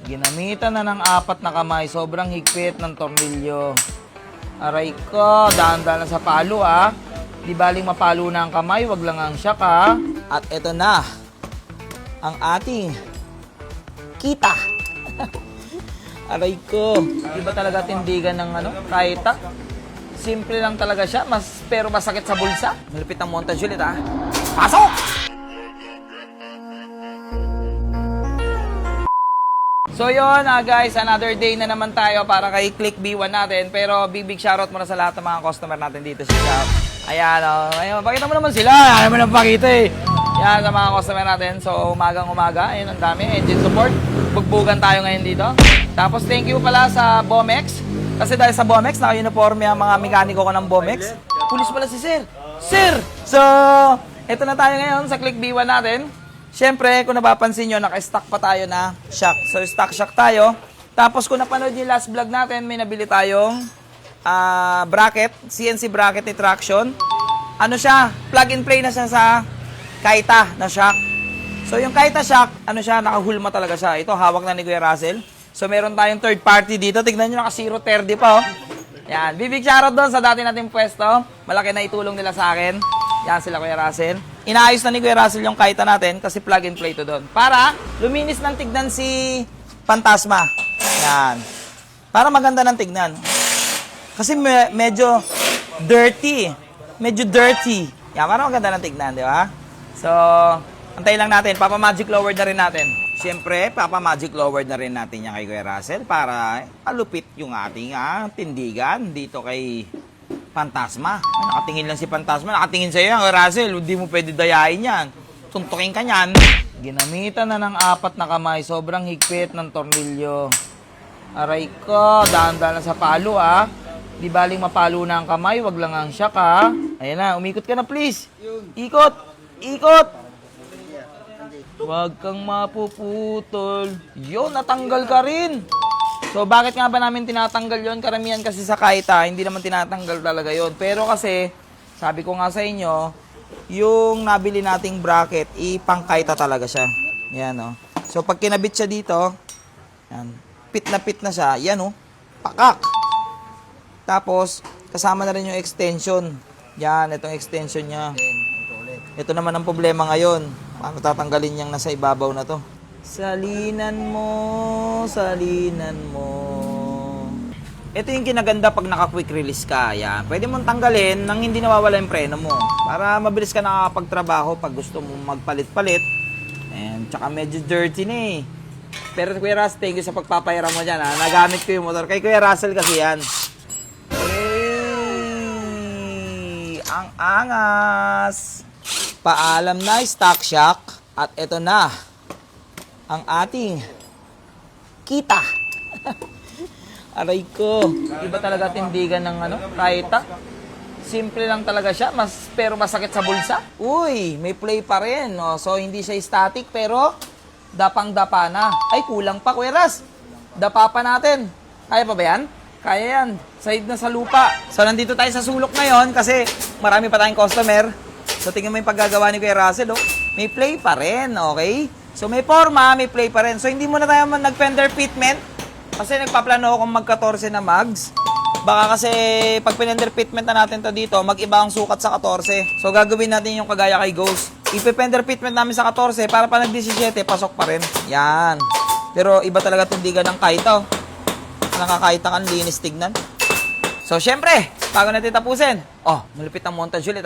Ginamitan na ng 4 na kamay. Sobrang higpit ng tornilyo. Aray ko, dahan-dahan lang sa palo Di baling mapalo na ang kamay, wag lang ang shock At eto na, ang ating kita. Aray ko, iba talaga tindigan ng kaita. Simple lang talaga siya, pero masakit sa bulsa. Malupit ang montage ulit Pasok! So yun guys, another day na naman tayo para kay Click B1 natin. Pero big shoutout muna sa lahat ng mga customer natin dito sa shop. Ayan ayun, pakita mo naman sila. Ayaw mo nang pakita Yan sa mga customer natin. So umagang-umaga, ayun ang dami. Engine support. Bugbugan tayo ngayon dito. Tapos thank you pala sa Bomex. Kasi dahil sa Bomex, naka-uniforme ang mga mekaniko ko ng Bomex. Pulis pala si Sir. Sir! So, eto na tayo ngayon sa Click B1 natin. Siyempre, kung napapansin nyo, naka-stock pa tayo na shock. So, stock shock tayo. Tapos, kung napanood yung last vlog natin, may nabili tayong bracket, CNC bracket ni traction. Ano siya? Plug and play na siya sa Kaita na shock. So, yung Kaita shock, nakahulma talaga siya. Ito, hawak na ni Kuya Russell. So, meron tayong third party dito. Tignan nyo, naka-030 pa Yan, big shoutout doon sa dati nating pwesto. Malaki na itulong nila sa akin. Yan sila Kuya Russell. Inaayos na ni Kuya Russell yung Kaita natin kasi plug and play to doon. Para luminis ng tignan si Fantasma. Yan. Para maganda ng tignan. Kasi medyo dirty. Medyo dirty. Yan, para maganda ng tignan, di ba? So, antayin lang natin. Papa-magic lowered na rin natin. Siyempre, papa-magic lowered na rin natin yan kay Kuya Russell para palupit yung ating tindigan dito kay Fantasma. Ay, nakatingin lang si Fantasma. Nakatingin sa'yo yan, Russell. Hindi mo pwede dayain yan. Tuntukin ka yan. Ginamitan na ng 4 na kamay. Sobrang higpit ng tornilyo. Aray ko, dahan-dahan lang sa palo Di baling mapalo na ang kamay, wag lang ang shock Ayan na, umikot ka na please. Ikot! Ikot! Wag kang mapuputol. Yun, natanggal ka rin. So, bakit nga ba namin tinatanggal yon? Karamihan kasi sa Kaita, hindi naman tinatanggal talaga yon. Pero kasi, sabi ko nga sa inyo, yung nabili nating bracket, pang Kaita talaga siya. Yan, So, pag kinabit siya dito, yan, pit na siya, yan, pakak. Tapos, kasama na rin yung extension. Yan, itong extension niya. Ito naman ang problema ngayon. Paano tatanggalin niyang nasa ibabaw na to? Salinan mo. Ito yung kinaganda pag naka-quick release ka. Yan. Pwede mong tanggalin nang hindi nawawala yung preno mo. Para mabilis ka nakakapagtrabaho pag gusto mong magpalit-palit. And tsaka medyo dirty na Pero Kuya Russell, thank you sa pagpapahiram mo dyan. Nagamit ko yung motor. Kay Kuya Russell kasi yan. Ang angas. Paalam na, stock shock. At ito na ang ating kita. Aray ko. Iba talaga tindigan ng Kaita. Simple lang talaga siya, pero masakit sa bulsa. Uy, may play pa rin. So, hindi siya static, pero dapang-dapa na. Ay, kulang pa, Kuya Ras. Dapa pa natin. Kaya pa ba yan? Kaya yan. Side na sa lupa. So, nandito tayo sa sulok ngayon kasi marami pa tayong customer. So, tingnan mo yung paggagawa ni Kuya Russell. May play pa rin, okay? So, may forma, may play pa rin. So, hindi muna tayo nag-fender fitment kasi nagpaplano ako kung mag-14 na mags. Baka kasi pag pinender fitment na natin to dito, mag-iba ang sukat sa 14. So, gagawin natin yung kagaya kay Ghost. Ipe-fender fitment namin sa 14 para pa nag-17, pasok pa rin. Yan. Pero iba talaga tindigan ng Kaita. Nakakaita kang linis tignan. So, syempre, bago natin tapusin, malupit ang montage ulit